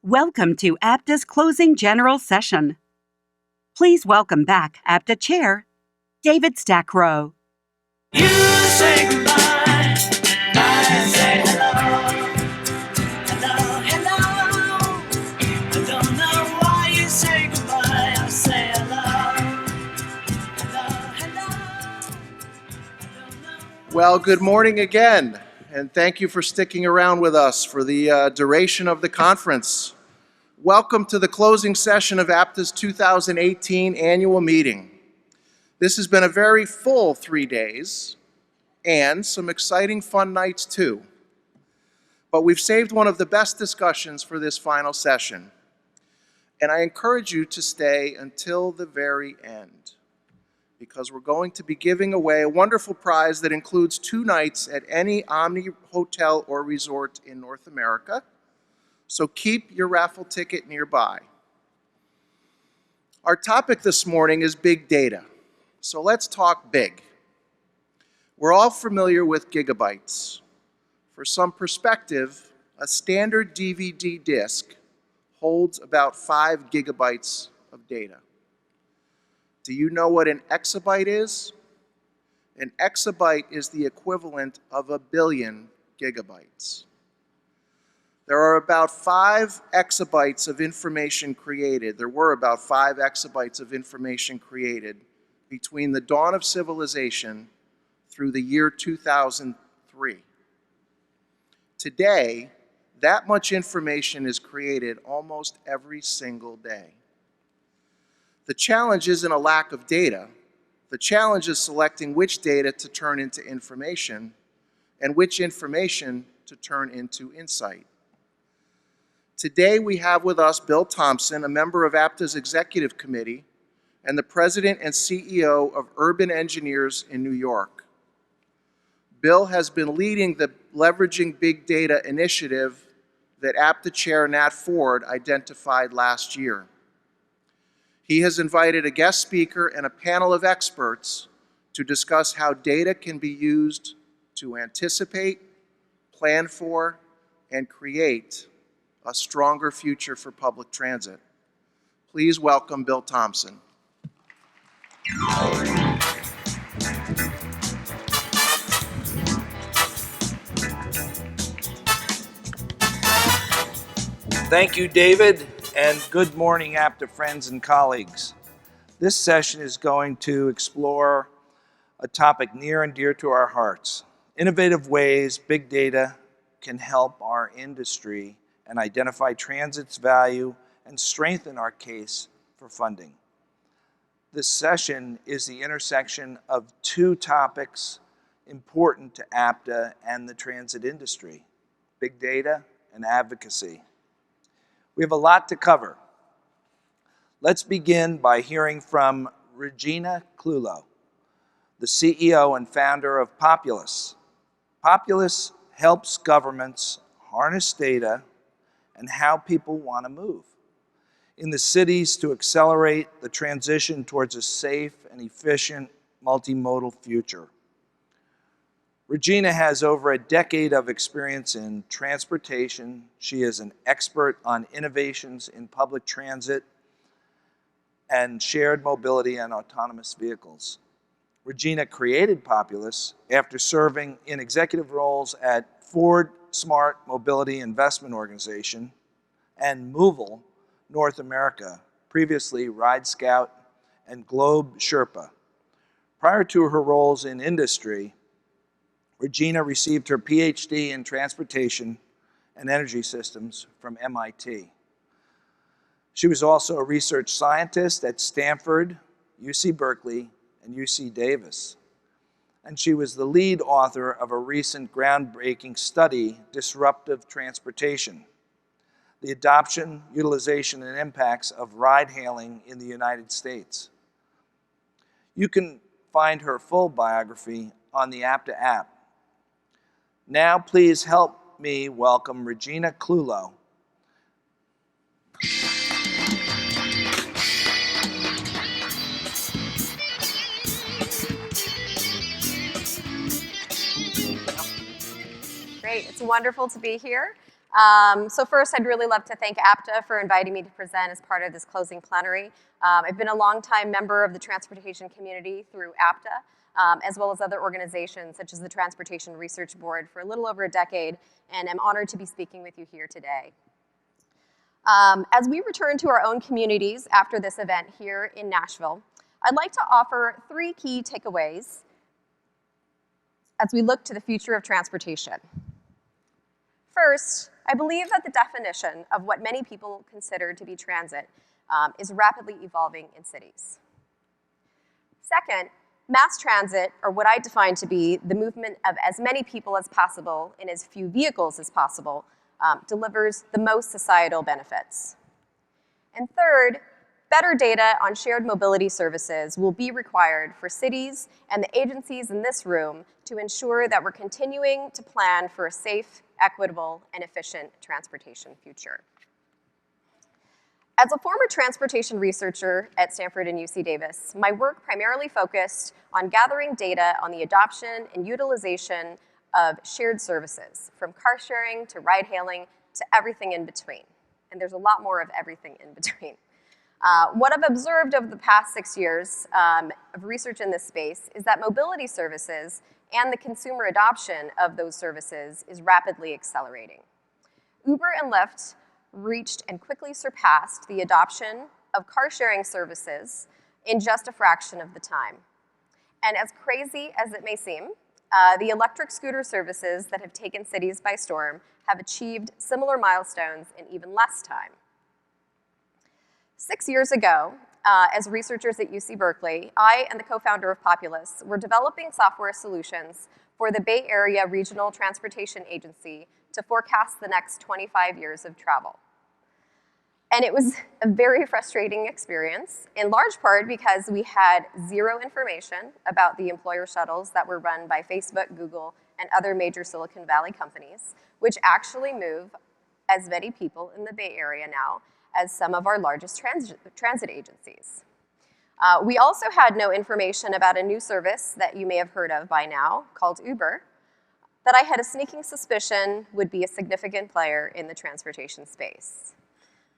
Welcome to APTA's closing general session. Please welcome back APTA Chair, David Stackrow. You say goodbye, I say hello. Hello, hello. I don't know why you say goodbye, I say hello. Hello, hello. Well, good morning again, and thank you for sticking around with us for the duration of the conference. Welcome to the closing session of APTA's 2018 annual meeting. This has been a very full 3 days, and some exciting fun nights too. But we've saved one of the best discussions for this final session, and I encourage you to stay until the very end, because we're going to be giving away a wonderful prize that includes 2 nights at any Omni hotel or resort in North America. So keep your raffle ticket nearby. Our topic this morning is big data. So let's talk big. We're all familiar with gigabytes. For some perspective, a standard DVD disc holds about 5 gigabytes of data. Do you know what an exabyte is? An exabyte is the equivalent of 1 billion gigabytes. There are about 5 exabytes of information created. There were about 5 exabytes of information created between the dawn of civilization through the year 2003. Today, that much information is created almost every single day. The challenge isn't a lack of data. The challenge is selecting which data to turn into information and which information to turn into insight. Today we have with us Bill Thompson, a member of APTA's Executive Committee and the President and CEO of Urban Engineers in New York. Bill has been leading the Leveraging Big Data initiative that APTA Chair Nat Ford identified last year. He has invited a guest speaker and a panel of experts to discuss how data can be used to anticipate, plan for, and create a stronger future for public transit. Please welcome Bill Thompson. Thank you, David, and good morning, APTA friends and colleagues. This session is going to explore a topic near and dear to our hearts: innovative ways big data can help our industry and identify transit's value and strengthen our case for funding. This session is the intersection of 2 topics important to APTA and the transit industry: big data and advocacy. We have a lot to cover. Let's begin by hearing from Regina Clulow, the CEO and founder of Populus. Populus helps governments harness data and how people want to move in the cities to accelerate the transition towards a safe and efficient multimodal future. Regina has over a decade of experience in transportation. She is an expert on innovations in public transit and shared mobility and autonomous vehicles. Regina created Populus after serving in executive roles at Ford Smart Mobility Investment Organization and Movil North America, previously Ride Scout and Globe Sherpa. Prior to her roles in industry, Regina received her PhD in transportation and energy systems from MIT. She was also a research scientist at Stanford, UC Berkeley, and UC Davis. And she was the lead author of a recent groundbreaking study, Disruptive Transportation: the Adoption, Utilization, and Impacts of Ride-Hailing in the United States. You can find her full biography on the APTA app. Now please help me welcome Regina Clulow. Great, it's wonderful to be here. So first, I'd really love to thank APTA for inviting me to present as part of this closing plenary. I've been a longtime member of the transportation community through APTA, as well as other organizations such as the Transportation Research Board for a little over a decade, and I'm honored to be speaking with you here today. As we return to our own communities after this event here in Nashville, I'd like to offer 3 key takeaways as we look to the future of transportation. First, I believe that the definition of what many people consider to be transit is rapidly evolving in cities. Second, mass transit, or what I define to be the movement of as many people as possible in as few vehicles as possible, delivers the most societal benefits. And third, better data on shared mobility services will be required for cities and the agencies in this room to ensure that we're continuing to plan for a safe, equitable, and efficient transportation future. As a former transportation researcher at Stanford and UC Davis, my work primarily focused on gathering data on the adoption and utilization of shared services, from car sharing to ride hailing to everything in between. And there's a lot more of everything in between. What I've observed over the past 6 years of research in this space is that mobility services and the consumer adoption of those services is rapidly accelerating. Uber and Lyft reached and quickly surpassed the adoption of car sharing services in just a fraction of the time. And as crazy as it may seem, the electric scooter services that have taken cities by storm have achieved similar milestones in even less time. 6 years ago, as researchers at UC Berkeley, I and the co-founder of Populus were developing software solutions for the Bay Area Regional Transportation Agency to forecast the next 25 years of travel. And it was a very frustrating experience, in large part because we had zero information about the employer shuttles that were run by Facebook, Google, and other major Silicon Valley companies, which actually move as many people in the Bay Area now as some of our largest transit agencies. We also had no information about a new service that you may have heard of by now, called Uber, that I had a sneaking suspicion would be a significant player in the transportation space.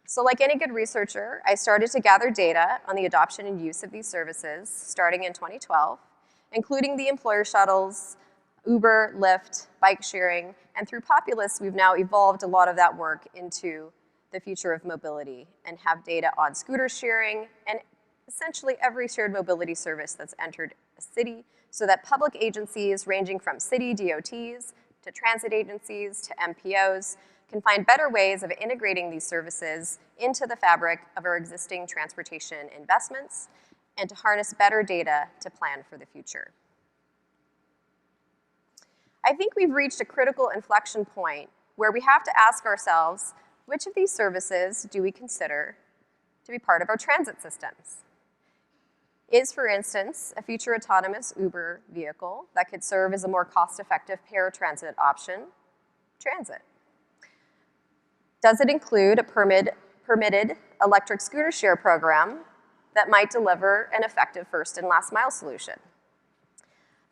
So like any good researcher, I started to gather data on the adoption and use of these services starting in 2012, including the employer shuttles, Uber, Lyft, bike sharing, and through Populus, we've now evolved a lot of that work into the future of mobility and have data on scooter sharing and essentially every shared mobility service that's entered a city so that public agencies ranging from city DOTs to transit agencies to MPOs can find better ways of integrating these services into the fabric of our existing transportation investments and to harness better data to plan for the future. I think we've reached a critical inflection point where we have to ask ourselves, which of these services do we consider to be part of our transit systems? Is, for instance, a future autonomous Uber vehicle that could serve as a more cost-effective paratransit option transit? Does it include a permitted electric scooter share program that might deliver an effective first and last mile solution?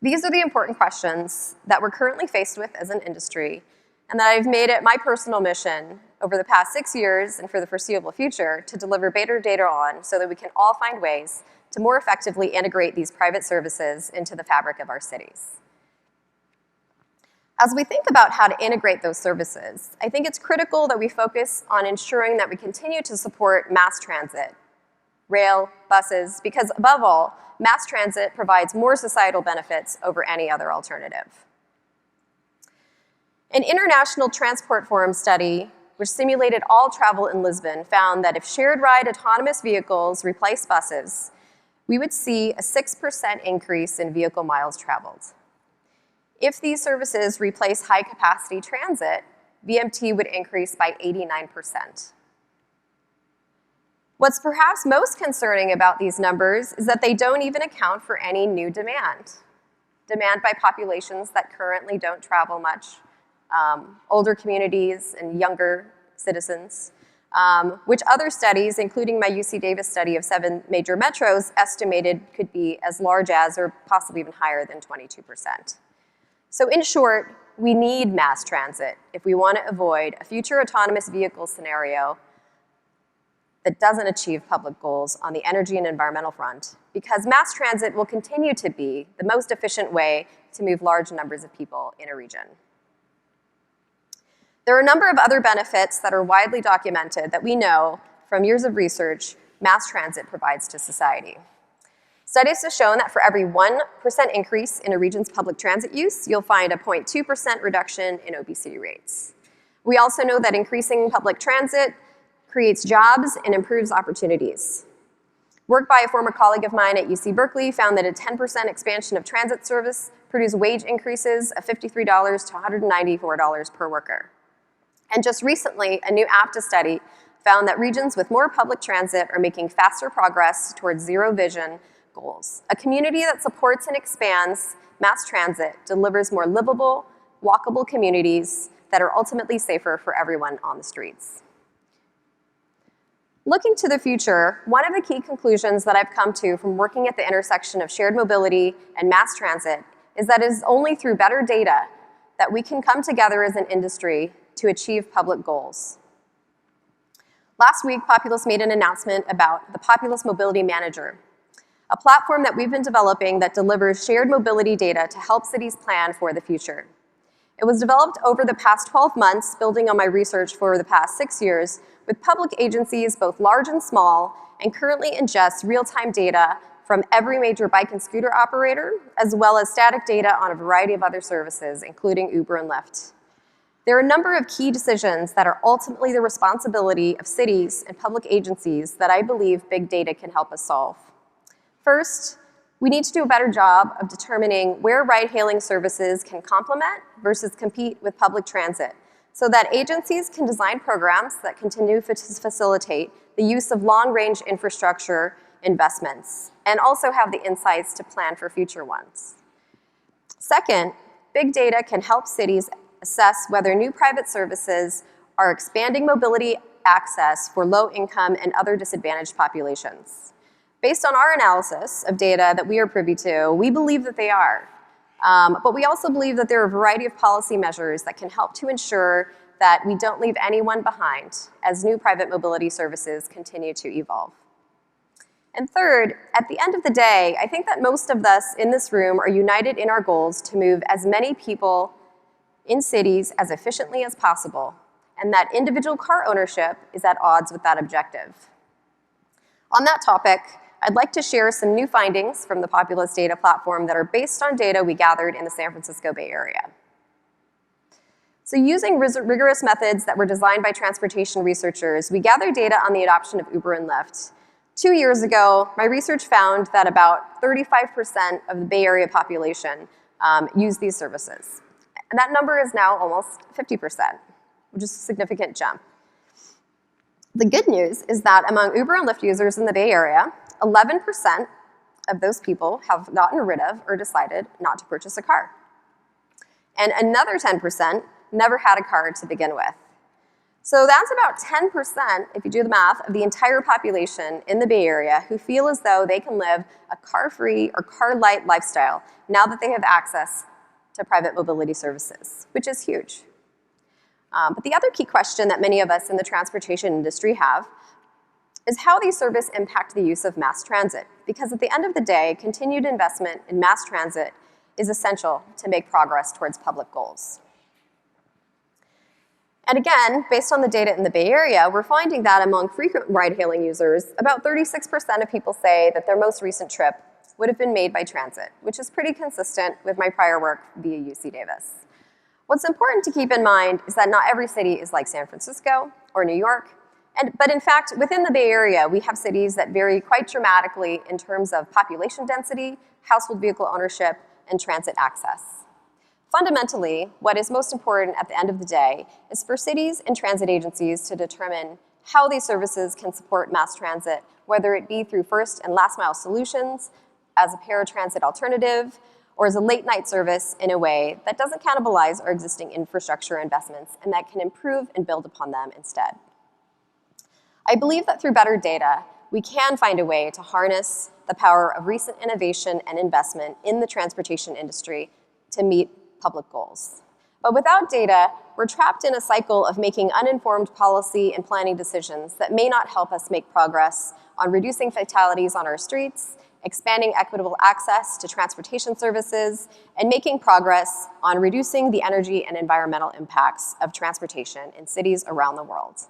These are the important questions that we're currently faced with as an industry and that I've made it my personal mission over the past 6 years and for the foreseeable future to deliver better data on so that we can all find ways to more effectively integrate these private services into the fabric of our cities. As we think about how to integrate those services, I think it's critical that we focus on ensuring that we continue to support mass transit, rail, buses, because above all, mass transit provides more societal benefits over any other alternative. An International Transport Forum study, which simulated all travel in Lisbon, found that if shared ride autonomous vehicles replace buses, we would see a 6% increase in vehicle miles traveled. If these services replace high-capacity transit, VMT would increase by 89%. What's perhaps most concerning about these numbers is that they don't even account for any new demand. Demand by populations that currently don't travel much, older communities and younger citizens, which other studies, including my UC Davis study of 7 major metros, estimated could be as large as or possibly even higher than 22%. So in short, we need mass transit if we want to avoid a future autonomous vehicle scenario that doesn't achieve public goals on the energy and environmental front, because mass transit will continue to be the most efficient way to move large numbers of people in a region. There are a number of other benefits that are widely documented that we know from years of research mass transit provides to society. Studies have shown that for every 1% increase in a region's public transit use, you'll find a 0.2% reduction in obesity rates. We also know that increasing public transit creates jobs and improves opportunities. Work by a former colleague of mine at UC Berkeley found that a 10% expansion of transit service produced wage increases of $53 to $194 per worker. And just recently, a new APTA study found that regions with more public transit are making faster progress towards zero vision goals. A community that supports and expands mass transit delivers more livable, walkable communities that are ultimately safer for everyone on the streets. Looking to the future, one of the key conclusions that I've come to from working at the intersection of shared mobility and mass transit is that it is only through better data that we can come together as an industry to achieve public goals. Last week, Populus made an announcement about the Populus Mobility Manager, a platform that we've been developing that delivers shared mobility data to help cities plan for the future. It was developed over the past 12 months, building on my research for the past 6 years, with public agencies, both large and small, and currently ingests real-time data from every major bike and scooter operator, as well as static data on a variety of other services, including Uber and Lyft. There are a number of key decisions that are ultimately the responsibility of cities and public agencies that I believe big data can help us solve. First, we need to do a better job of determining where ride-hailing services can complement versus compete with public transit, so that agencies can design programs that continue to facilitate the use of long-range infrastructure investments, and also have the insights to plan for future ones. Second, big data can help cities assess whether new private services are expanding mobility access for low-income and other disadvantaged populations. Based on our analysis of data that we are privy to, we believe that they are. But we also believe that there are a variety of policy measures that can help to ensure that we don't leave anyone behind as new private mobility services continue to evolve. And third, at the end of the day, I think that most of us in this room are united in our goals to move as many people in cities as efficiently as possible, and that individual car ownership is at odds with that objective. On that topic, I'd like to share some new findings from the Populus data platform that are based on data we gathered in the San Francisco Bay Area. So using rigorous methods that were designed by transportation researchers, we gathered data on the adoption of Uber and Lyft. 2 years ago, my research found that about 35% of the Bay Area population used these services. And that number is now almost 50%, which is a significant jump. The good news is that among Uber and Lyft users in the Bay Area, 11% of those people have gotten rid of or decided not to purchase a car. And another 10% never had a car to begin with. So that's about 10%, if you do the math, of the entire population in the Bay Area who feel as though they can live a car-free or car-light lifestyle now that they have access to private mobility services, which is huge. But the other key question that many of us in the transportation industry have is how these services impact the use of mass transit. Because at the end of the day, continued investment in mass transit is essential to make progress towards public goals. And again, based on the data in the Bay Area, we're finding that among frequent ride-hailing users, about 36% of people say that their most recent trip would have been made by transit, which is pretty consistent with my prior work via UC Davis. What's important to keep in mind is that not every city is like San Francisco or New York, but in fact, within the Bay Area, we have cities that vary quite dramatically in terms of population density, household vehicle ownership, and transit access. Fundamentally, what is most important at the end of the day is for cities and transit agencies to determine how these services can support mass transit, whether it be through first and last mile solutions, as a paratransit alternative, or as a late night service in a way that doesn't cannibalize our existing infrastructure investments and that can improve and build upon them instead. I believe that through better data, we can find a way to harness the power of recent innovation and investment in the transportation industry to meet public goals. But without data, we're trapped in a cycle of making uninformed policy and planning decisions that may not help us make progress on reducing fatalities on our streets, expanding equitable access to transportation services, and making progress on reducing the energy and environmental impacts of transportation in cities around the world.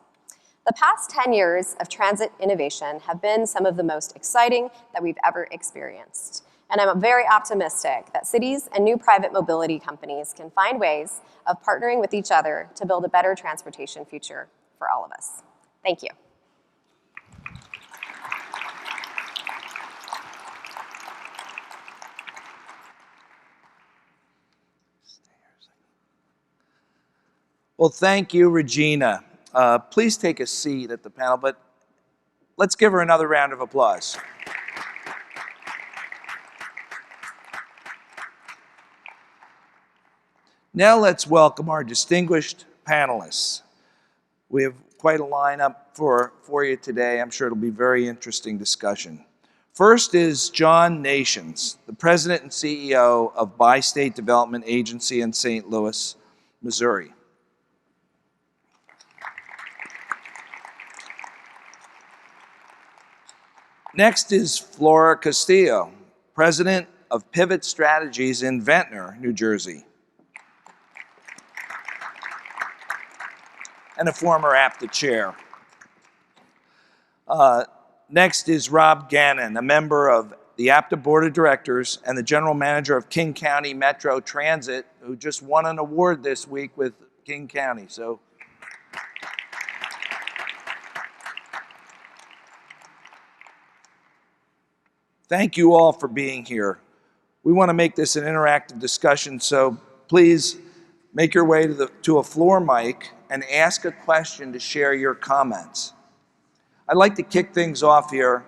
The past 10 years of transit innovation have been some of the most exciting that we've ever experienced. And I'm very optimistic that cities and new private mobility companies can find ways of partnering with each other to build a better transportation future for all of us. Thank you. Well, thank you, Regina. Please take a seat at the panel, but let's give her another round of applause. Now let's welcome our distinguished panelists. We have quite a lineup for you today. I'm sure it'll be a very interesting discussion. First is John Nations, the President and CEO of Bi-State Development Agency in St. Louis, Missouri. Next is Flora Castillo, President of Pivot Strategies in Ventnor, New Jersey, and a former APTA chair. Next is Rob Gannon, a member of the APTA Board of Directors and the General Manager of King County Metro Transit, who just won an award this week with King County. So, thank you all for being here. We want to make this an interactive discussion, so please make your way to a floor mic and ask a question to share your comments. I'd like to kick things off here.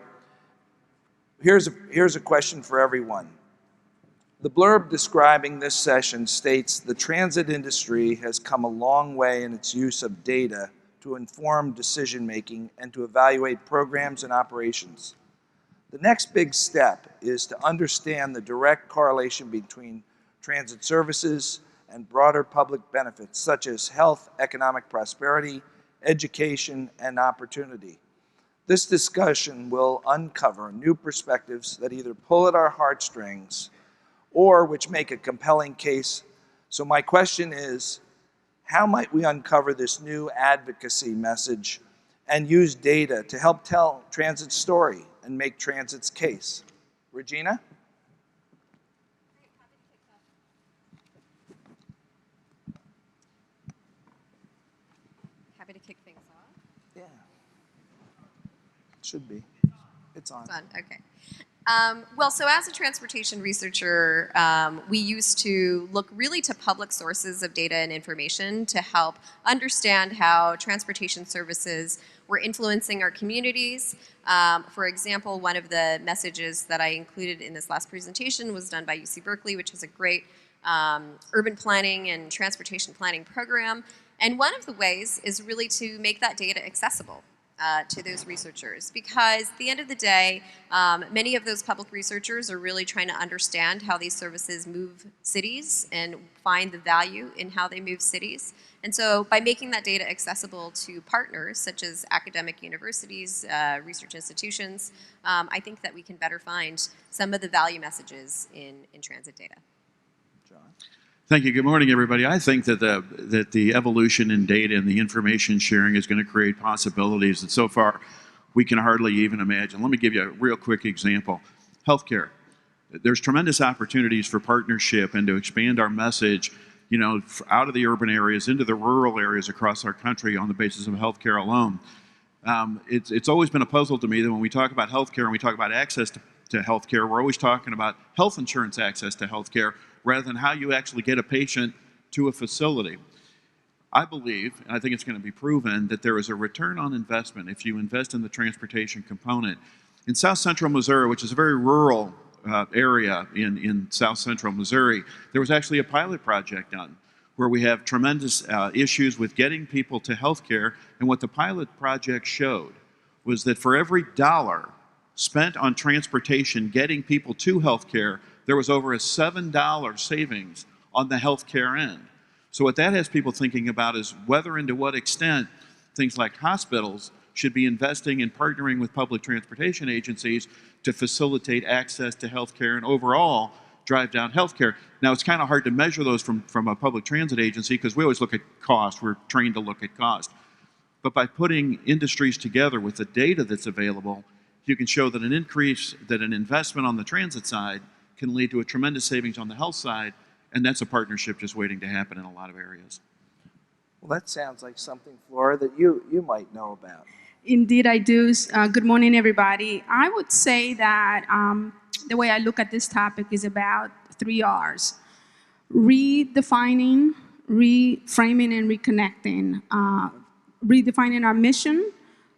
Here's a question for everyone. The blurb describing this session states, "The transit industry has come a long way in its use of data to inform decision-making and to evaluate programs and operations. The next big step is to understand the direct correlation between transit services and broader public benefits such as health, economic prosperity, education, and opportunity. This discussion will uncover new perspectives that either pull at our heartstrings or which make a compelling case. So my question is, how might we uncover this new advocacy message and use data to help tell transit's story and make transit's case?" Regina? Happy to kick things off. Yeah. Should be. It's on. It's on, okay. Well, so as a transportation researcher, we used to look really to public sources of data and information to help understand how transportation services were influencing our communities. For example, one of the messages that I included in this last presentation was done by UC Berkeley, which has a great urban planning and transportation planning program. And one of the ways is really to make that data accessible to those researchers, because at the end of the day, many of those public researchers are really trying to understand how these services move cities and find the value in how they move cities. And so by making that data accessible to partners such as academic universities, research institutions, I think that we can better find some of the value messages in transit data. John? Thank you. Good morning, everybody. I think that the evolution in data and the information sharing is going to create possibilities that so far we can hardly even imagine. Let me give you a real quick example. Healthcare. There's tremendous opportunities for partnership and to expand our message, you know, out of the urban areas into the rural areas across our country on the basis of healthcare alone. It's always been a puzzle to me that when we talk about healthcare and we talk about access to healthcare, we're always talking about health insurance access to healthcare, rather than how you actually get a patient to a facility. I believe, and I think it's going to be proven, that there is a return on investment if you invest in the transportation component. In South Central Missouri, which is a very rural area in South Central Missouri, there was actually a pilot project done where we have tremendous issues with getting people to healthcare, and what the pilot project showed was that for every dollar spent on transportation getting people to healthcare, there was over a $7 savings on the healthcare end. So what that has people thinking about is whether and to what extent things like hospitals should be investing and partnering with public transportation agencies to facilitate access to healthcare and overall drive down healthcare. Now, it's kind of hard to measure those from a public transit agency because we always look at cost. We're trained to look at cost. But by putting industries together with the data that's available, you can show that an investment on the transit side can lead to a tremendous savings on the health side, and that's a partnership just waiting to happen in a lot of areas. Well, that sounds like something, Flora, that you might know about. Indeed, I do. Good morning, everybody. I would say that the way I look at this topic is about 3 R's: redefining, reframing, and reconnecting. Redefining our mission.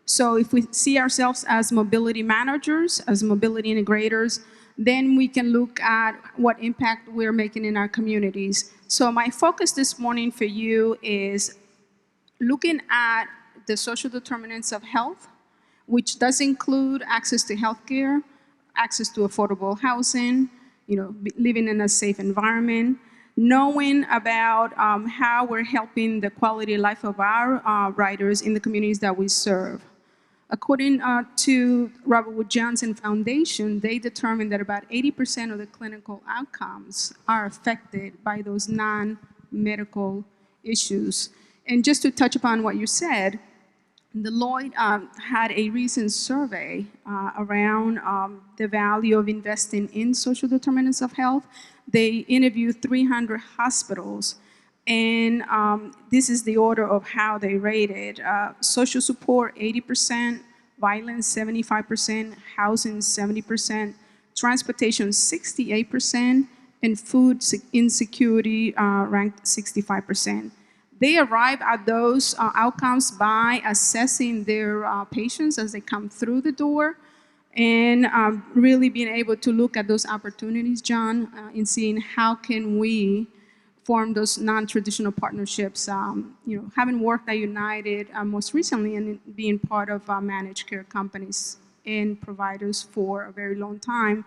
So if we see ourselves as mobility managers, as mobility integrators, then we can look at what impact we're making in our communities. So my focus this morning for you is looking at the social determinants of health, which does include access to healthcare, access to affordable housing, living in a safe environment, knowing about how we're helping the quality of life of our riders in the communities that we serve. According to Robert Wood Johnson Foundation, they determined that about 80% of the clinical outcomes are affected by those non-medical issues. And just to touch upon what you said, Deloitte had a recent survey around the value of investing in social determinants of health. They interviewed 300 hospitals, and this is the order of how they rated. Social support, 80%, violence, 75%, housing, 70%, transportation, 68%, and food insecurity ranked 65%. They arrive at those outcomes by assessing their patients as they come through the door and really being able to look at those opportunities, John, in seeing how can we form those non-traditional partnerships. Having worked at United most recently and being part of managed care companies and providers for a very long time,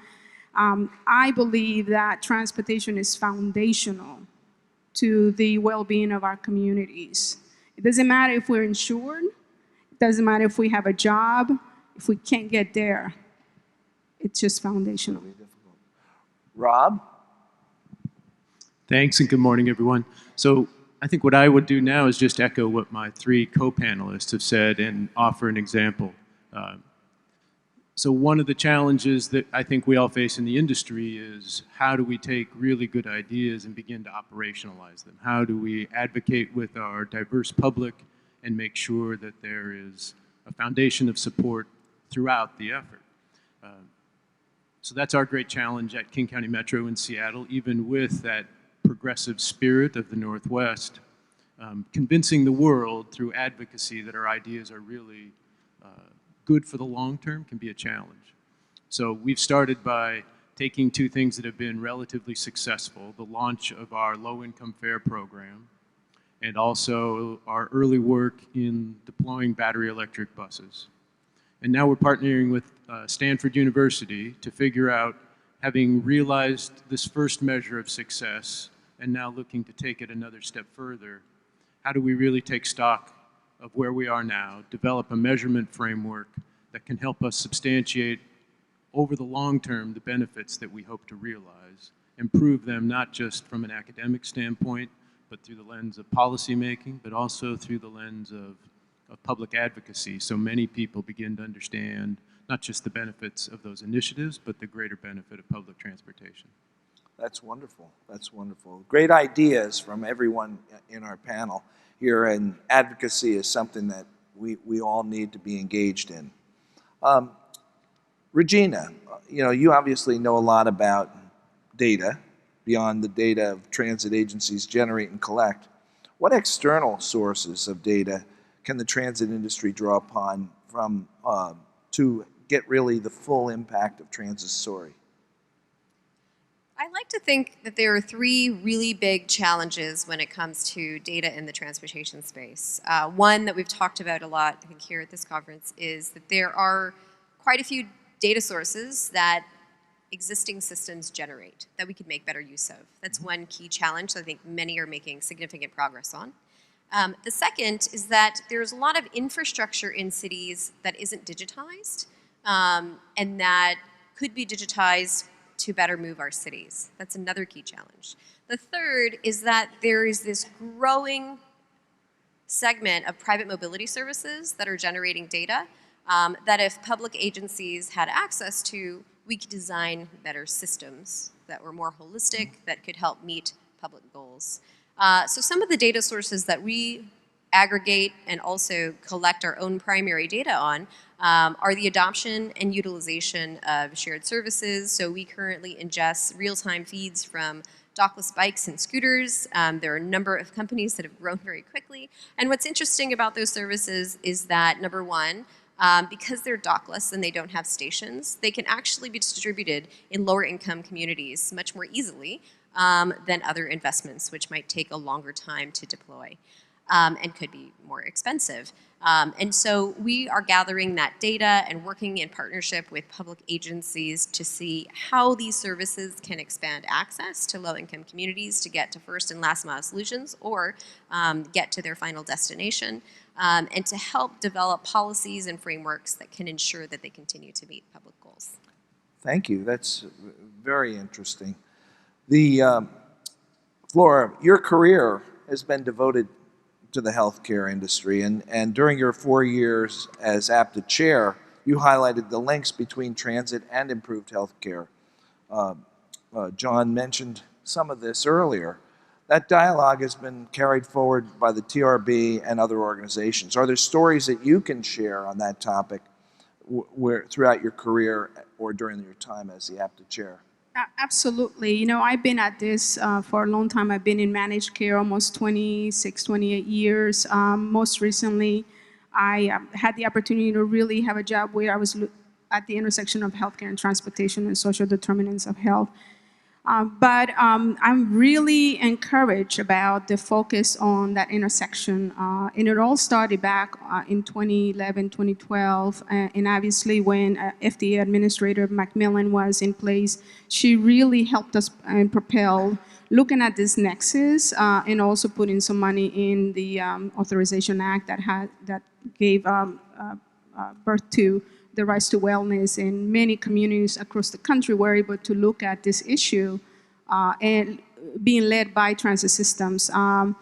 I believe that transportation is foundational to the well-being of our communities. It doesn't matter if we're insured, it doesn't matter if we have a job, if we can't get there, it's just foundational. Rob? Thanks, and good morning, everyone. So I think what I would do now is just echo what my 3 co-panelists have said and offer an example. So one of the challenges that I think we all face in the industry is how do we take really good ideas and begin to operationalize them? How do we advocate with our diverse public and make sure that there is a foundation of support throughout the effort? So that's our great challenge at King County Metro in Seattle, even with that progressive spirit of the Northwest, convincing the world through advocacy that our ideas are really good for the long term can be a challenge. So we've started by taking 2 things that have been relatively successful, the launch of our low-income fare program and also our early work in deploying battery electric buses. And now we're partnering with Stanford University to figure out, having realized this first measure of success and now looking to take it another step further, how do we really take stock of where we are now, develop a measurement framework that can help us substantiate over the long term the benefits that we hope to realize, improve them not just from an academic standpoint, but through the lens of policy making, but also through the lens of public advocacy, so many people begin to understand not just the benefits of those initiatives, but the greater benefit of public transportation. That's wonderful. That's wonderful. Great ideas from everyone in our panel here, and advocacy is something that we all need to be engaged in. Regina, you obviously know a lot about data beyond the data of transit agencies generate and collect. What external sources of data can the transit industry draw upon from to get really the full impact of transit's story? I like to think that there are 3 really big challenges when it comes to data in the transportation space. One that we've talked about a lot, I think, here at this conference is that there are quite a few data sources that existing systems generate that we could make better use of. That's one key challenge that I think many are making significant progress on. The second is that there's a lot of infrastructure in cities that isn't digitized and that could be digitized to better move our cities. That's another key challenge. The third is that there is this growing segment of private mobility services that are generating data that if public agencies had access to, we could design better systems that were more holistic, that could help meet public goals. So some of the data sources that we aggregate and also collect our own primary data on are the adoption and utilization of shared services. So we currently ingest real-time feeds from dockless bikes and scooters. There are a number of companies that have grown very quickly. And what's interesting about those services is that, number one, because they're dockless and they don't have stations, they can actually be distributed in lower income communities much more easily than other investments, which might take a longer time to deploy and could be more expensive. And so we are gathering that data and working in partnership with public agencies to see how these services can expand access to low-income communities to get to first and last mile solutions or get to their final destination, and to help develop policies and frameworks that can ensure that they continue to meet public goals. Thank you. That's very interesting. Flora, your career has been devoted to the healthcare industry, and during your 4 years as APTA chair, you highlighted the links between transit and improved healthcare. John mentioned some of this earlier. That dialogue has been carried forward by the TRB and other organizations. Are there stories that you can share on that topic throughout your career or during your time as the APTA chair? Absolutely. You know, I've been at this for a long time. I've been in managed care almost 26, 28 years. Most recently, I had the opportunity to really have a job where I was at the intersection of healthcare and transportation and social determinants of health. But I'm really encouraged about the focus on that intersection. And it all started back in 2011, 2012. And obviously when FDA Administrator Macmillan was in place, she really helped us and propel looking at this nexus and also putting some money in the Authorization Act that gave birth to the rights to wellness, and many communities across the country were able to look at this issue and being led by transit systems. I've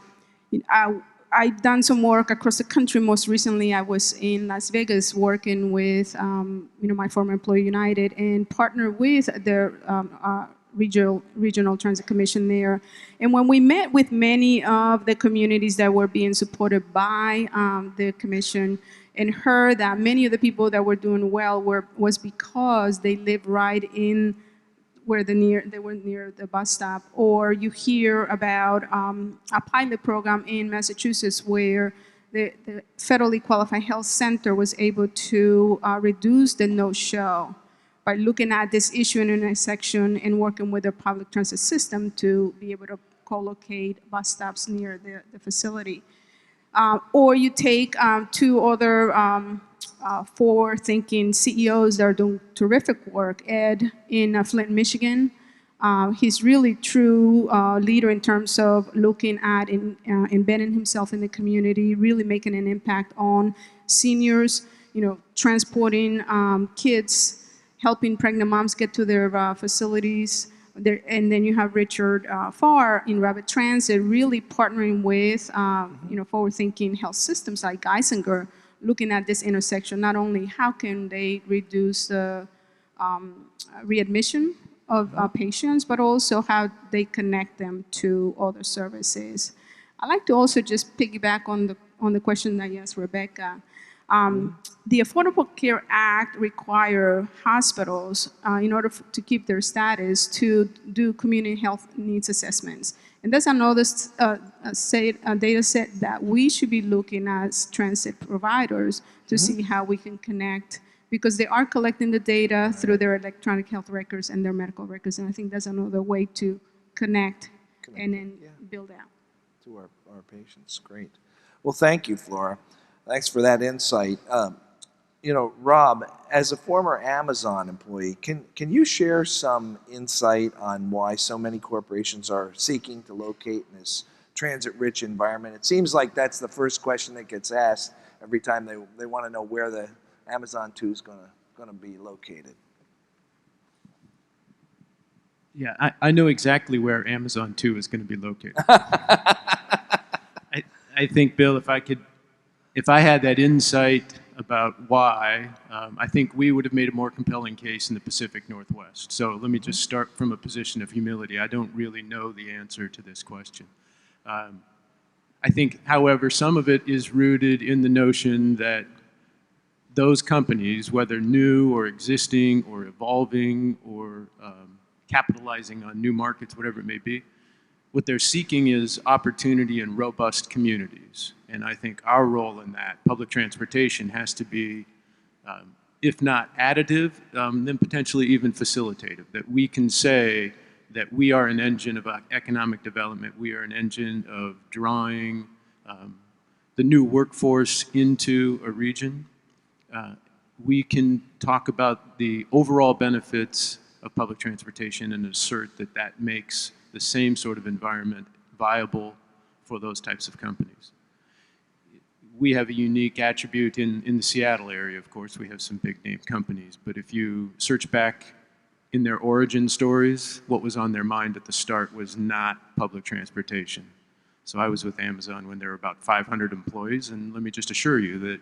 done some work across the country. Most recently, I was in Las Vegas working with my former employer, United, and partnered with their regional transit commission there. And when we met with many of the communities that were being supported by the commission, and heard that many of the people that were doing well was because they lived right in where they were near the bus stop. Or you hear about a pilot program in Massachusetts where the federally qualified health center was able to reduce the no-show by looking at this issue in an intersection and working with the public transit system to be able to co-locate bus stops near the facility. Or you take two other forward-thinking CEOs that are doing terrific work. Ed in Flint, Michigan. He's really true leader in terms of looking at embedding himself in the community, really making an impact on seniors, transporting kids, helping pregnant moms get to their facilities. And then you have Richard Farr in Rapid Transit, really partnering with forward-thinking health systems like Geisinger, looking at this intersection. Not only how can they reduce the readmission of patients, but also how they connect them to other services. I'd like to also just piggyback on the question that you asked Rebecca. The Affordable Care Act requires hospitals, in order to keep their status, to do community health needs assessments. And that's another data set that we should be looking as transit providers to see how we can connect, because they are collecting the data through their electronic health records and their medical records. And I think that's another way to connect and then build out. To our patients. Great. Well, thank you, Flora. Thanks for that insight. Rob, as a former Amazon employee, can you share some insight on why so many corporations are seeking to locate in this transit-rich environment? It seems like that's the first question that gets asked every time they want to know where the Amazon 2 is going to be located. Yeah, I know exactly where Amazon 2 is going to be located. I think, Bill, if I had that insight about why, I think we would have made a more compelling case in the Pacific Northwest. So let me just start from a position of humility. I don't really know the answer to this question. I think, however, some of it is rooted in the notion that those companies, whether new or existing or evolving or capitalizing on new markets, whatever it may be, what they're seeking is opportunity in robust communities. And I think our role in that, public transportation, has to be, if not additive, then potentially even facilitative. That we can say that we are an engine of economic development, we are an engine of drawing the new workforce into a region. We can talk about the overall benefits of public transportation and assert that that makes the same sort of environment viable for those types of companies. We have a unique attribute in the Seattle area, of course. We have some big name companies, but if you search back in their origin stories, what was on their mind at the start was not public transportation. So I was with Amazon when there were about 500 employees, and let me just assure you that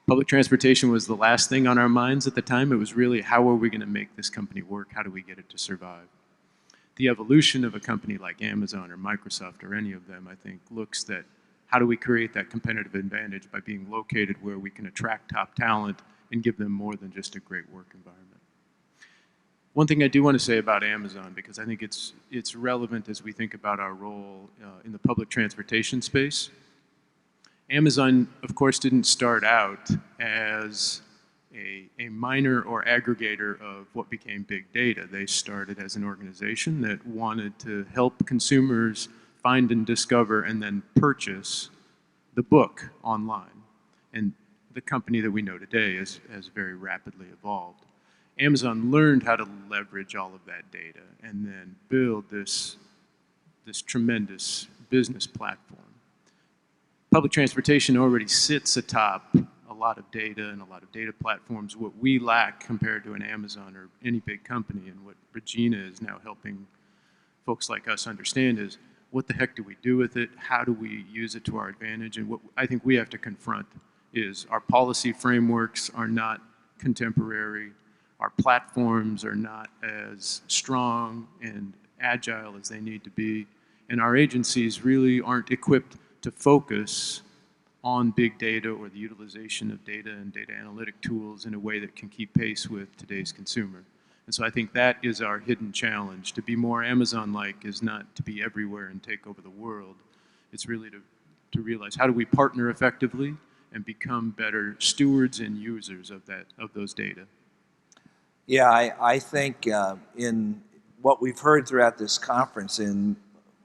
public transportation was the last thing on our minds at the time. It was really, how are we going to make this company work? How do we get it to survive? The evolution of a company like Amazon or Microsoft or any of them, I think, looks at how do we create that competitive advantage by being located where we can attract top talent and give them more than just a great work environment. One thing I do want to say about Amazon, because I think it's relevant as we think about our role in the public transportation space. Amazon, of course, didn't start out as a miner or aggregator of what became big data. They started as an organization that wanted to help consumers find and discover and then purchase the book online. And the company that we know today has very rapidly evolved. Amazon learned how to leverage all of that data and then build this tremendous business platform. Public transportation already sits atop a lot of data and a lot of data platforms. What we lack compared to an Amazon or any big company, and what Regina is now helping folks like us understand, is what the heck do we do with it? How do we use it to our advantage? And what I think we have to confront is our policy frameworks are not contemporary. Our platforms are not as strong and agile as they need to be. And our agencies really aren't equipped to focus on big data or the utilization of data and data analytic tools in a way that can keep pace with today's consumer. And so I think that is our hidden challenge. To be more Amazon-like is not to be everywhere and take over the world. It's really to realize, how do we partner effectively and become better stewards and users of those data? Yeah, I think in what we've heard throughout this conference in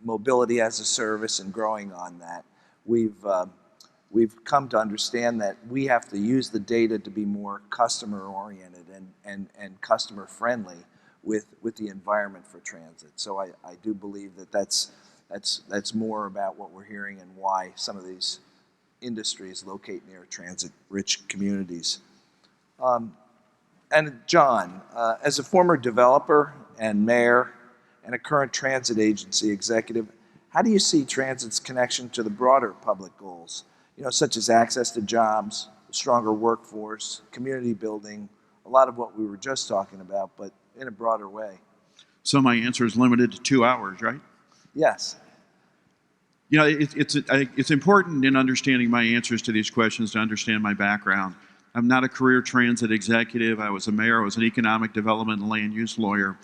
mobility as a service and growing on that, we've come to understand that we have to use the data to be more customer-oriented and customer-friendly with the environment for transit. So I do believe that that's more about what we're hearing and why some of these industries locate near transit-rich communities. And John, as a former developer and mayor and a current transit agency executive, how do you see transit's connection to the broader public goals, such as access to jobs, a stronger workforce, community building, a lot of what we were just talking about, but in a broader way? So my answer is limited to 2 hours, right? Yes. It's important in understanding my answers to these questions to understand my background. I'm not a career transit executive. I was a mayor. I was an economic development and land use lawyer.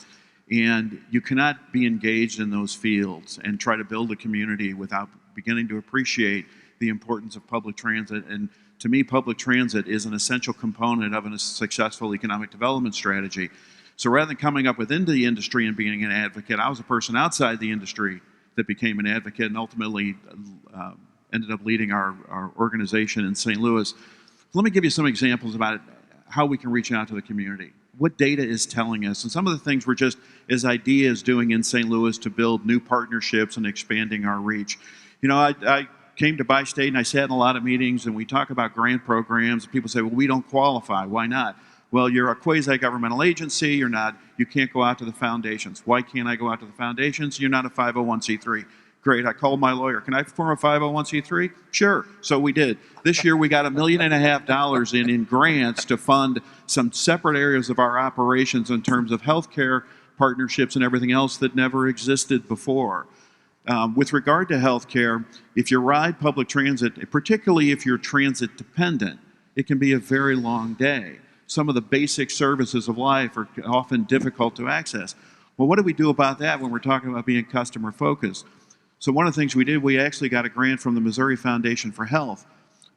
And you cannot be engaged in those fields and try to build a community without beginning to appreciate the importance of public transit. And to me, public transit is an essential component of a successful economic development strategy. So rather than coming up within the industry and being an advocate, I was a person outside the industry that became an advocate and ultimately ended up leading our organization in St. Louis let me give you some examples about how we can reach out to the community. What data is telling us, and some of the things we're just, as ideas, doing in St. Louis to build new partnerships and expanding our reach. You know, I came to Bi-State and I sat in a lot of meetings and we talk about grant programs. People say, well, we don't qualify. Why not? Well, you're a quasi-governmental agency. You can't go out to the foundations. Why can't I go out to the foundations? You're not a 501c3. Great, I called my lawyer. Can I form a 501c3? Sure, so we did. This year we got $1.5 million in grants to fund some separate areas of our operations in terms of healthcare partnerships and everything else that never existed before. With regard to healthcare, if you ride public transit, particularly if you're transit dependent, it can be a very long day. Some of the basic services of life are often difficult to access. Well, what do we do about that when we're talking about being customer focused? So one of the things we did, we actually got a grant from the Missouri Foundation for Health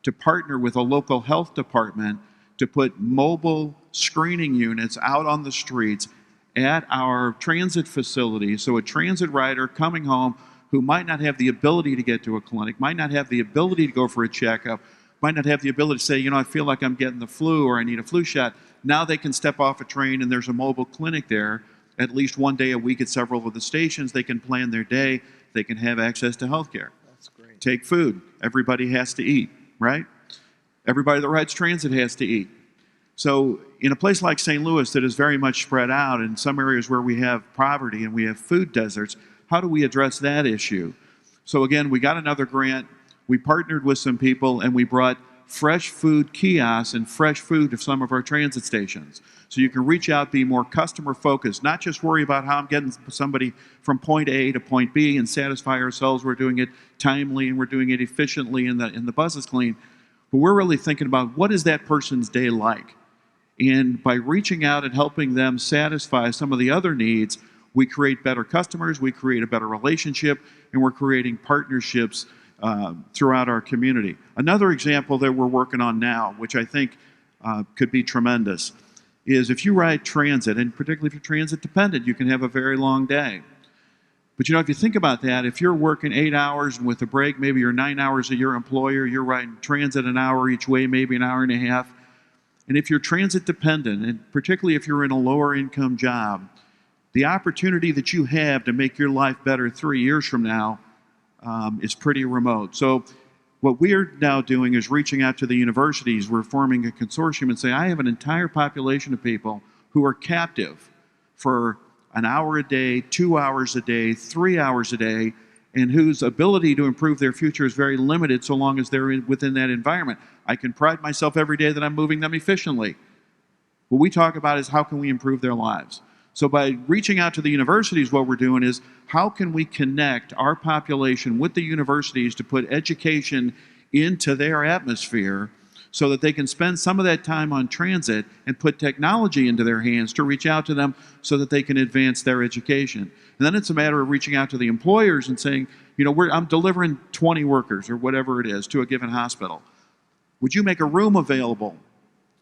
to partner with a local health department to put mobile screening units out on the streets at our transit facilities. So a transit rider coming home who might not have the ability to get to a clinic, might not have the ability to go for a checkup, might not have the ability to say, you know, I feel like I'm getting the flu or I need a flu shot. Now they can step off a train and there's a mobile clinic there at least one day a week at several of the stations. They can plan their day. They can have access to health care. That's great. Take food. Everybody has to eat, right? Everybody that rides transit has to eat. So in a place like St. Louis that is very much spread out, in some areas where we have poverty and we have food deserts, how do we address that issue? So again, we got another grant. We partnered with some people and we brought fresh food kiosks and fresh food to some of our transit stations. So you can reach out, be more customer focused, not just worry about how I'm getting somebody from point A to point B and satisfy ourselves. We're doing it timely and we're doing it efficiently and the bus is clean. But we're really thinking about what is that person's day like? And by reaching out and helping them satisfy some of the other needs, we create better customers, we create a better relationship, and we're creating partnerships throughout our community. Another example that we're working on now, which I think could be tremendous, is if you ride transit, and particularly if you're transit dependent, you can have a very long day. But you know, if you think about that, if you're working 8 hours and with a break, maybe you're 9 hours at your employer, you're riding transit an hour each way, maybe an hour and a half. And if you're transit dependent, and particularly if you're in a lower income job, the opportunity that you have to make your life better 3 years from now is pretty remote. So what we're now doing is reaching out to the universities. We're forming a consortium and saying, I have an entire population of people who are captive for an hour a day, 2 hours a day, 3 hours a day, and whose ability to improve their future is very limited so long as they're within that environment. I can pride myself every day that I'm moving them efficiently. What we talk about is how can we improve their lives. So by reaching out to the universities, what we're doing is how can we connect our population with the universities to put education into their atmosphere so that they can spend some of that time on transit and put technology into their hands to reach out to them so that they can advance their education. And then it's a matter of reaching out to the employers and saying, you know, I'm delivering 20 workers or whatever it is to a given hospital. Would you make a room available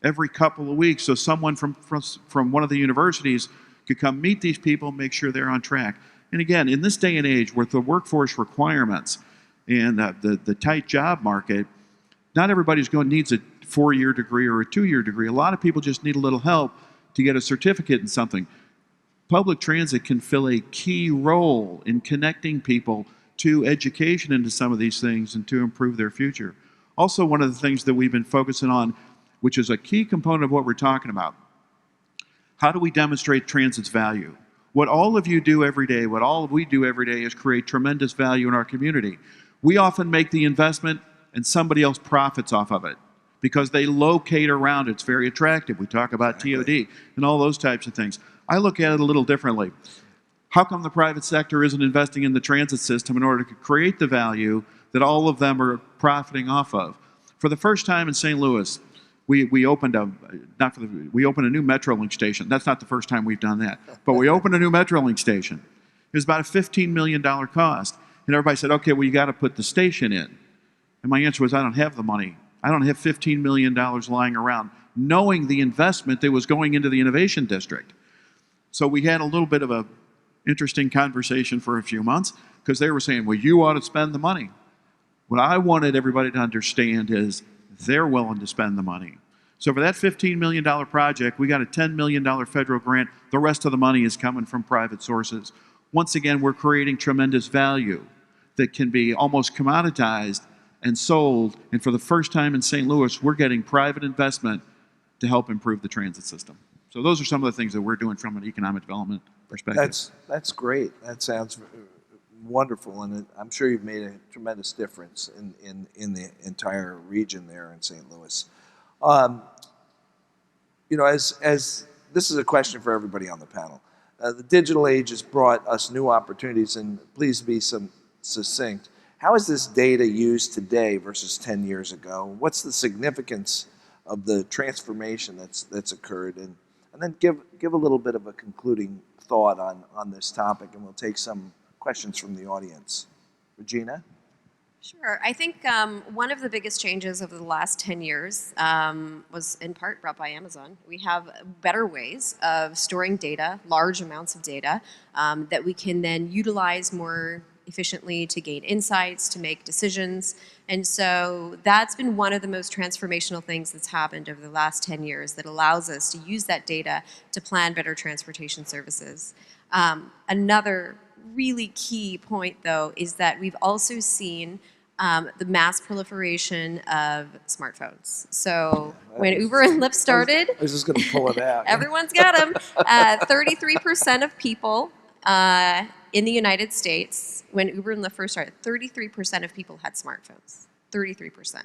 every couple of weeks so someone from one of the universities could come meet these people, make sure they're on track? And again, in this day and age with the workforce requirements and the tight job market, not everybody's needs a 4-year degree or a 2-year degree. A lot of people just need a little help to get a certificate in something. Public transit can fill a key role in connecting people to education into some of these things and to improve their future. Also, one of the things that we've been focusing on, which is a key component of what we're talking about, how do we demonstrate transit's value? What all of you do every day, what all of we do every day is create tremendous value in our community. We often make the investment and somebody else profits off of it because they locate around it. It's very attractive. We talk about TOD and all those types of things. I look at it a little differently. How come the private sector isn't investing in the transit system in order to create the value that all of them are profiting off of? For the first time in St. Louis, we opened a new Metrolink station. That's not the first time we've done that, but we opened a new Metrolink station. It was about a $15 million cost, and everybody said, "Okay, well you got to put the station in." And my answer was, I don't have the money. I don't have $15 million lying around, knowing the investment that was going into the innovation district. So we had a little bit of a interesting conversation for a few months because they were saying, well, you ought to spend the money. What I wanted everybody to understand is they're willing to spend the money. So for that $15 million project, we got a $10 million federal grant. The rest of the money is coming from private sources. Once again, we're creating tremendous value that can be almost commoditized and sold. And for the first time in St. Louis, we're getting private investment to help improve the transit system. So those are some of the things that we're doing from an economic development perspective. That's great. That sounds wonderful, and I'm sure you've made a tremendous difference in the entire region there in St. Louis. You know, as this is a question for everybody on the panel. The digital age has brought us new opportunities, and please be succinct. How is this data used today versus 10 years ago? What's the significance of the transformation that's occurred? And then give a little bit of a concluding thought on this topic, and we'll take some questions from the audience. Regina? Sure. I think one of the biggest changes over the last 10 years was in part brought by Amazon. We have better ways of storing data, large amounts of data, that we can then utilize more efficiently to gain insights, to make decisions. And so that's been one of the most transformational things that's happened over the last 10 years that allows us to use that data to plan better transportation services. Another really key point, though, is that we've also seen the mass proliferation of smartphones. So when Uber and Lyft started, I was just going to pull it out. everyone's got them. 33% of people in the United States, when Uber and Lyft first started, 33% of people had smartphones. 33%.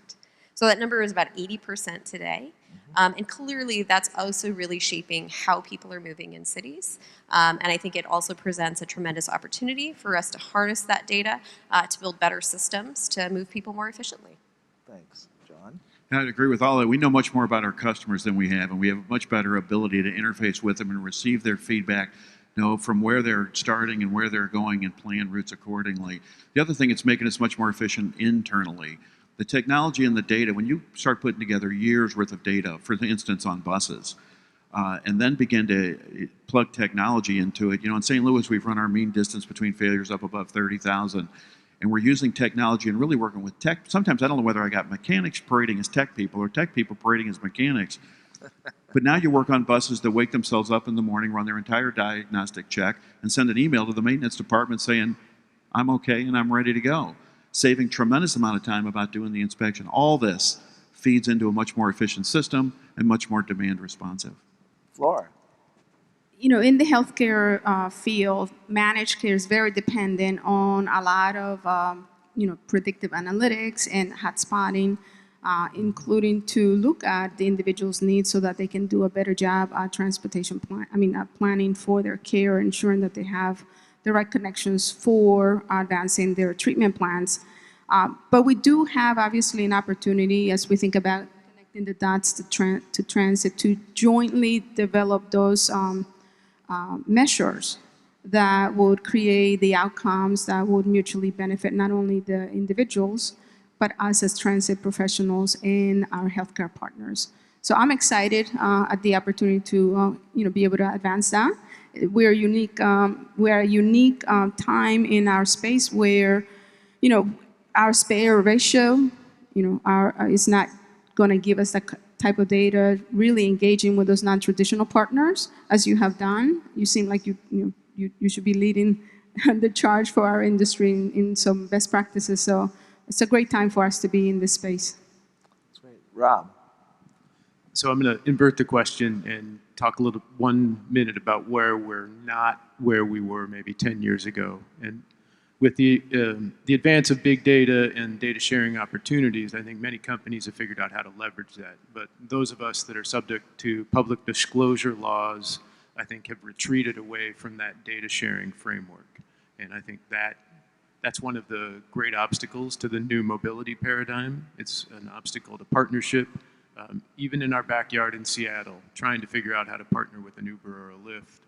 So that number is about 80% today. And clearly that's also really shaping how people are moving in cities. And I think it also presents a tremendous opportunity for us to harness that data to build better systems to move people more efficiently. Thanks. John? I'd agree with all that. We know much more about our customers than we have, and we have a much better ability to interface with them and receive their feedback, know from where they're starting and where they're going and plan routes accordingly. The other thing, it's making us much more efficient internally. The technology and the data, when you start putting together years worth of data, for instance on buses, and then begin to plug technology into it. You know, in St. Louis, we've run our mean distance between failures up above 30,000. And we're using technology and really working with tech. Sometimes I don't know whether I got mechanics parading as tech people or tech people parading as mechanics. But now you work on buses that wake themselves up in the morning, run their entire diagnostic check, and send an email to the maintenance department saying, I'm okay and I'm ready to go. Saving tremendous amount of time about doing the inspection. All this feeds into a much more efficient system and much more demand responsive. Flora? You know, in the healthcare field, managed care is very dependent on a lot of, predictive analytics and hot spotting, including to look at the individual's needs so that they can do a better job at planning for their care, ensuring that they have the right connections for advancing their treatment plans. But we do have, obviously, an opportunity as we think about connecting the dots to transit to jointly develop those measures that would create the outcomes that would mutually benefit not only the individuals, but us as transit professionals and our healthcare partners. So I'm excited at the opportunity to be able to advance that. We're unique. We're a unique time in our space where, our spare ratio, is not going to give us that type of data. Really engaging with those non-traditional partners, as you have done. You seem like you should be leading the charge for our industry in some best practices. So it's a great time for us to be in this space. That's great. Rob? So I'm going to invert the question and talk 1 minute about where we're not where we were maybe 10 years ago. And with the advance of big data and data sharing opportunities, I think many companies have figured out how to leverage that. But those of us that are subject to public disclosure laws, I think, have retreated away from that data sharing framework. And I think that's one of the great obstacles to the new mobility paradigm. It's an obstacle to partnership. Even in our backyard in Seattle, trying to figure out how to partner with an Uber or a Lyft,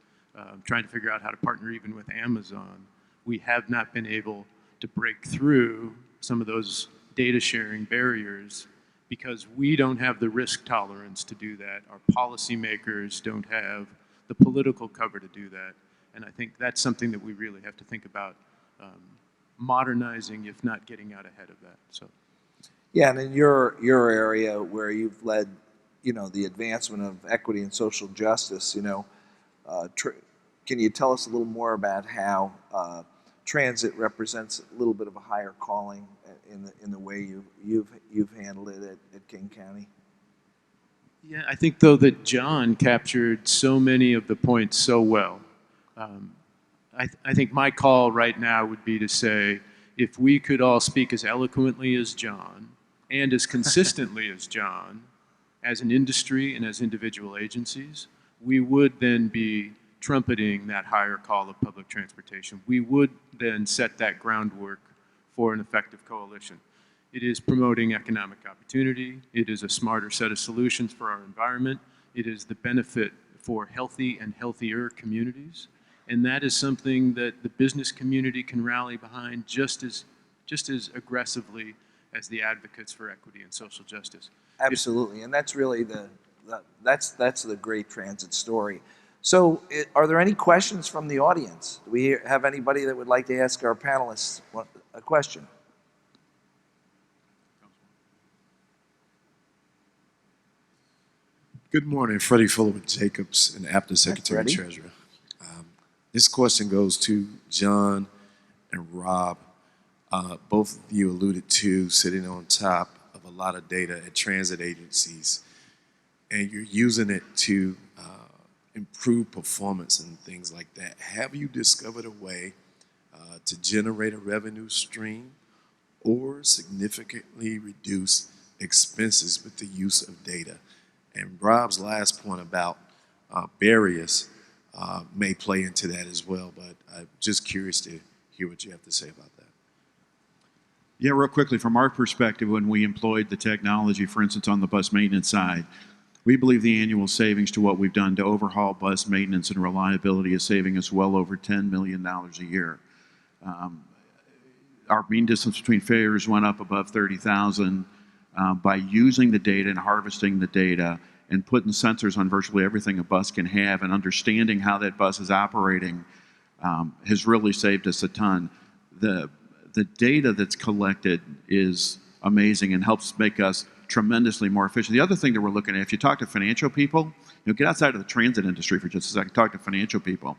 trying to figure out how to partner even with Amazon, we have not been able to break through some of those data sharing barriers because we don't have the risk tolerance to do that. Our policymakers don't have the political cover to do that. And I think that's something that we really have to think about modernizing, if not getting out ahead of that. So. Yeah, and in your area where you've led, the advancement of equity and social justice, can you tell us a little more about how transit represents a little bit of a higher calling in the way you've handled it at King County? Yeah, I think though that John captured so many of the points so well. I think my call right now would be to say, if we could all speak as eloquently as John and as consistently as John, as an industry and as individual agencies, we would then be trumpeting that higher call of public transportation. We would then set that groundwork for an effective coalition. It is promoting economic opportunity. It is a smarter set of solutions for our environment. It is the benefit for healthy and healthier communities. And that is something that the business community can rally behind just as aggressively as the advocates for equity and social justice. Absolutely, and that's really that's the great transit story. So, are there any questions from the audience? Do we have anybody that would like to ask our panelists a question? Good morning, Freddie Fuller with Jacobs and APTA Secretary and Treasurer. This question goes to John and Rob. Both of you alluded to sitting on top of a lot of data at transit agencies, and you're using it to improve performance and things like that. Have you discovered a way to generate a revenue stream or significantly reduce expenses with the use of data? And Rob's last point about barriers may play into that as well, but I'm just curious to hear what you have to say about that. Yeah, real quickly, from our perspective, when we employed the technology, for instance, on the bus maintenance side, we believe the annual savings to what we've done to overhaul bus maintenance and reliability is saving us well over $10 million a year. Our mean distance between failures went up above 30,000 by using the data and harvesting the data and putting sensors on virtually everything a bus can have and understanding how that bus is operating has really saved us a ton. The data that's collected is amazing and helps make us tremendously more efficient. The other thing that we're looking at, if you talk to financial people, get outside of the transit industry for just a second, talk to financial people.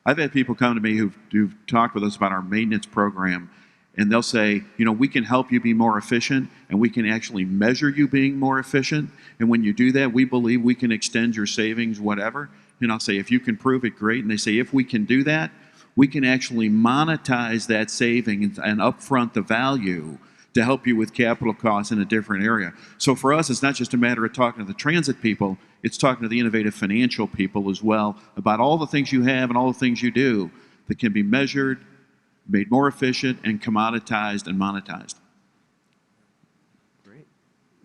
I've had people come to me who've talked with us about our maintenance program, and they'll say, we can help you be more efficient, and we can actually measure you being more efficient. And when you do that, we believe we can extend your savings, whatever. And I'll say, if you can prove it, great. And they say, if we can do that, we can actually monetize that saving and upfront the value to help you with capital costs in a different area. So for us, it's not just a matter of talking to the transit people, it's talking to the innovative financial people as well about all the things you have and all the things you do that can be measured, made more efficient, and commoditized and monetized. Great.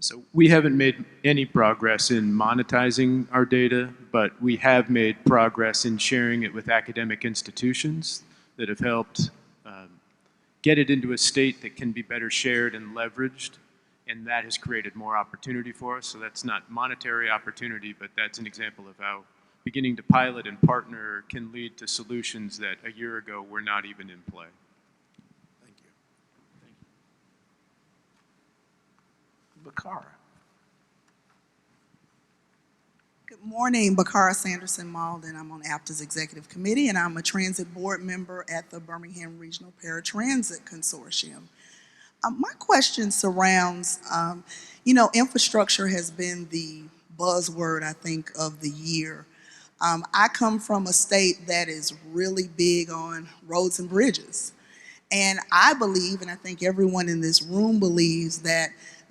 So we haven't made any progress in monetizing our data, but we have made progress in sharing it with academic institutions that have helped get it into a state that can be better shared and leveraged, and that has created more opportunity for us. So that's not monetary opportunity, but that's an example of how beginning to pilot and partner can lead to solutions that a year ago were not even in play. Thank you. Bakara. Good morning, Bakara Sanderson Malden. I'm on APTA's executive committee, and I'm a transit board member at the Birmingham Regional Paratransit Consortium. My question surrounds, infrastructure has been the buzzword, I think, of the year. I come from a state that is really big on roads and bridges. And I believe, and I think everyone in this room believes, that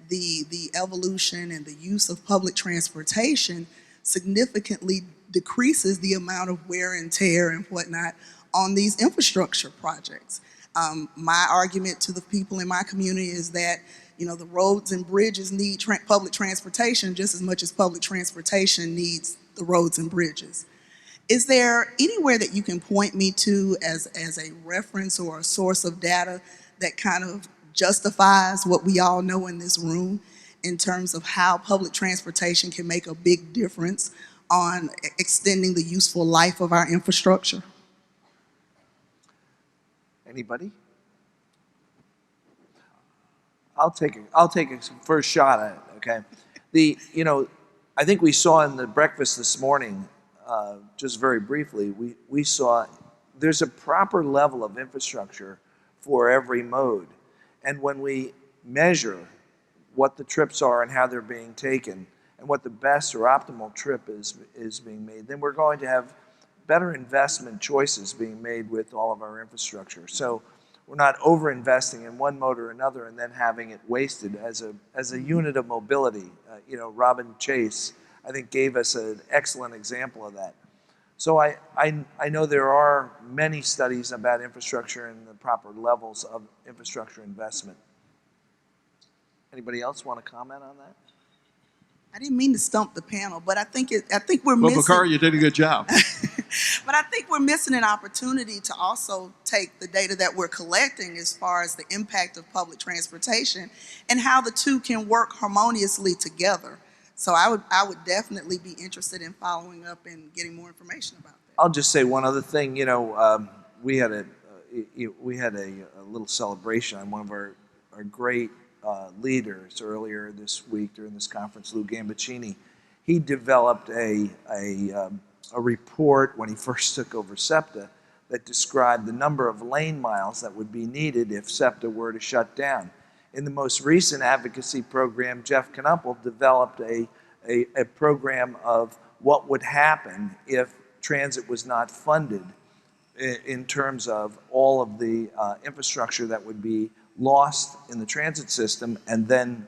the evolution and the use of public transportation significantly decreases the amount of wear and tear and whatnot on these infrastructure projects. My argument to the people in my community is that the roads and bridges need public transportation just as much as public transportation needs the roads and bridges. Is there anywhere that you can point me to as a reference or a source of data that kind of justifies what we all know in this room in terms of how public transportation can make a big difference on extending the useful life of our infrastructure? Anybody? I'll take a first shot at it. Okay, I think we saw in the breakfast this morning, just very briefly, we saw there's a proper level of infrastructure for every mode, and when we measure what the trips are and how they're being taken, and what the best or optimal trip is being made, then we're going to have better investment choices being made with all of our infrastructure. So we're not over-investing in one mode or another and then having it wasted as a unit of mobility. Robin Chase, I think, gave us an excellent example of that. So I know there are many studies about infrastructure and the proper levels of infrastructure investment. Anybody else want to comment on that? I didn't mean to stump the panel, but I think we're Well, missing. Bakar, you did a good job. But I think we're missing an opportunity to also take the data that we're collecting as far as the impact of public transportation and how the two can work harmoniously together. So I would definitely be interested in following up and getting more information about that. I'll just say one other thing. We had a little celebration on one of our great leaders earlier this week during this conference, Lou Gambaccini. He developed a report when he first took over SEPTA that described the number of lane miles that would be needed if SEPTA were to shut down. In the most recent advocacy program, Jeff Knuppel developed a program of what would happen if transit was not funded in terms of all of the infrastructure that would be lost in the transit system, and then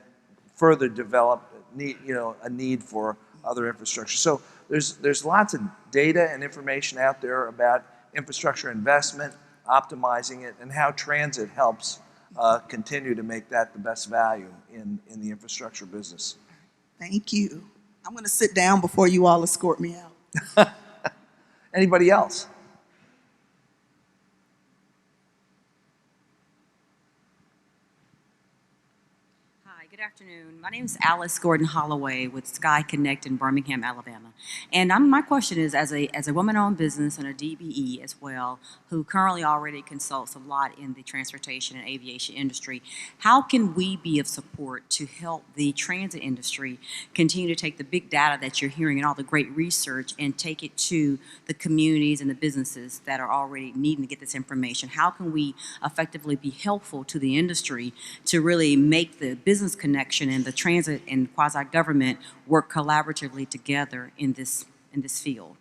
further develop a need for other infrastructure. So there's lots of data and information out there about infrastructure investment, optimizing it, and how transit helps continue to make that the best value in the infrastructure business. Thank you. I'm going to sit down before you all escort me out. Anybody else? Good afternoon. My name is Alice Gordon Holloway with Sky Connect in Birmingham, Alabama. And my question is, as a woman-owned business and a DBE as well, who currently already consults a lot in the transportation and aviation industry, how can we be of support to help the transit industry continue to take the big data that you're hearing and all the great research and take it to the communities and the businesses that are already needing to get this information? How can we effectively be helpful to the industry to really make the business connection and the transit and quasi-government work collaboratively together in this field?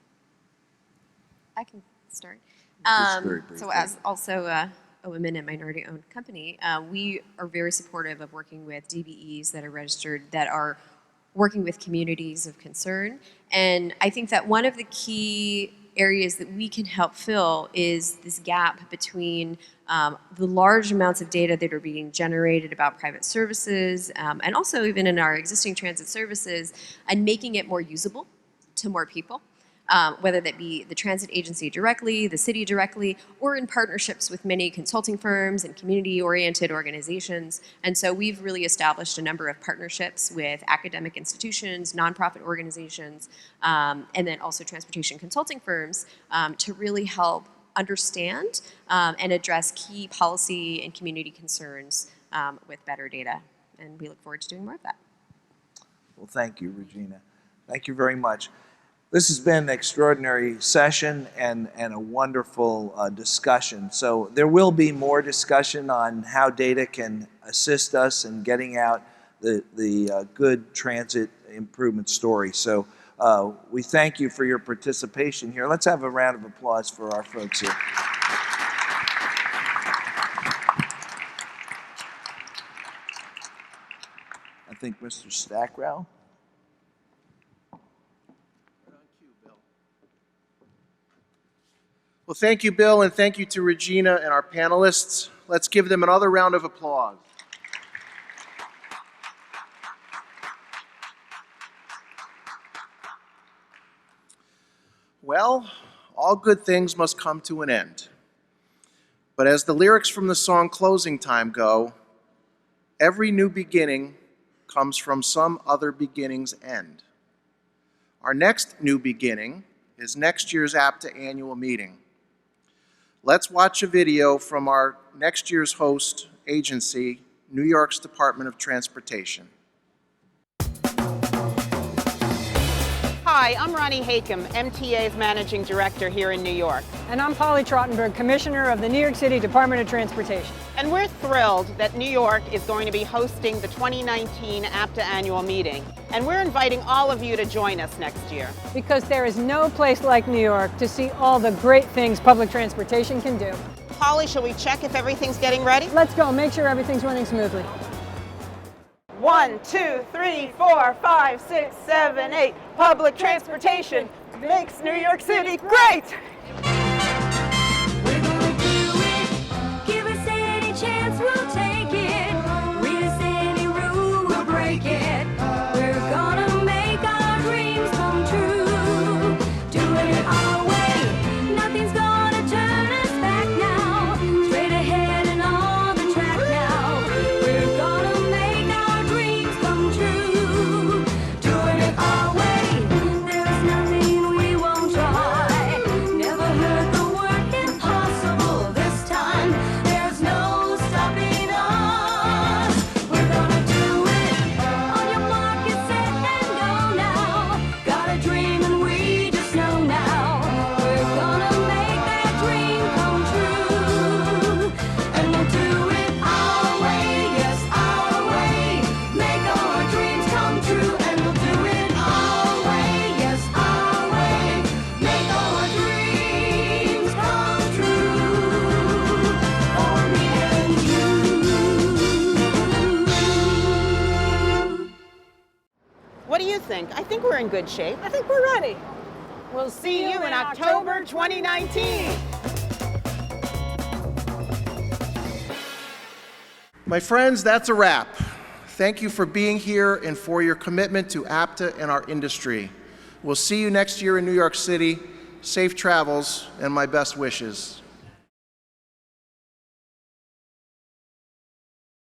I can start. Very briefly. So as also a women and minority-owned company, we are very supportive of working with DBEs that are registered, that are working with communities of concern. And I think that one of the key areas that we can help fill is this gap between the large amounts of data that are being generated about private services, and also even in our existing transit services, and making it more usable to more people, whether that be the transit agency directly, the city directly, or in partnerships with many consulting firms and community-oriented organizations. And so we've really established a number of partnerships with academic institutions, nonprofit organizations, and then also transportation consulting firms to really help understand and address key policy and community concerns with better data. And we look forward to doing more of that. Well, thank you, Regina. Thank you very much. This has been an extraordinary session and a wonderful discussion. So there will be more discussion on how data can assist us in getting out the good transit improvement story. So we thank you for your participation here. Let's have a round of applause for our folks here. I think Mr. Stackrow. Well, thank you, Bill, and thank you to Regina and our panelists. Let's give them another round of applause. Well, all good things must come to an end. But as the lyrics from the song Closing Time go, every new beginning comes from some other beginning's end. Our next new beginning is next year's APTA annual meeting. Let's watch a video from our next year's host agency, New York's Department of Transportation. Hi, I'm Ronnie Hakem, MTA's Managing Director here in New York. And I'm Polly Trottenberg, Commissioner of the New York City Department of Transportation. And we're thrilled that New York is going to be hosting the 2019 APTA annual meeting. And we're inviting all of you to join us next year. Because there is no place like New York to see all the great things public transportation can do. Polly, shall we check if everything's getting ready? Let's go, make sure everything's running smoothly. 1, 2, 3, 4, 5, 6, 7, 8. Public transportation makes New York City great! We're gonna do it. Give us any chance, we'll take it. Read us any rule, we'll break it. We're gonna make our dreams come true. Doing it our way. Nothing's gonna turn us back now. Straight ahead and on the track now. We're gonna make our dreams come true. Doing it our way. There's nothing we won't try. Never heard the word impossible this time. There's no stopping us. We're gonna do it. On your mark, get set, and go now. Got a dream and we just know now. We're gonna make that dream come true. And we'll do it our way, yes, our way. Make our dreams come true. And we'll do it our way, yes, our way. Make our dreams come true. For me and you. What do you think? I think we're in good shape. I think we're ready. We'll see you in October 2019. My friends, that's a wrap. Thank you for being here and for your commitment to APTA and our industry. We'll see you next year in New York City. Safe travels and my best wishes.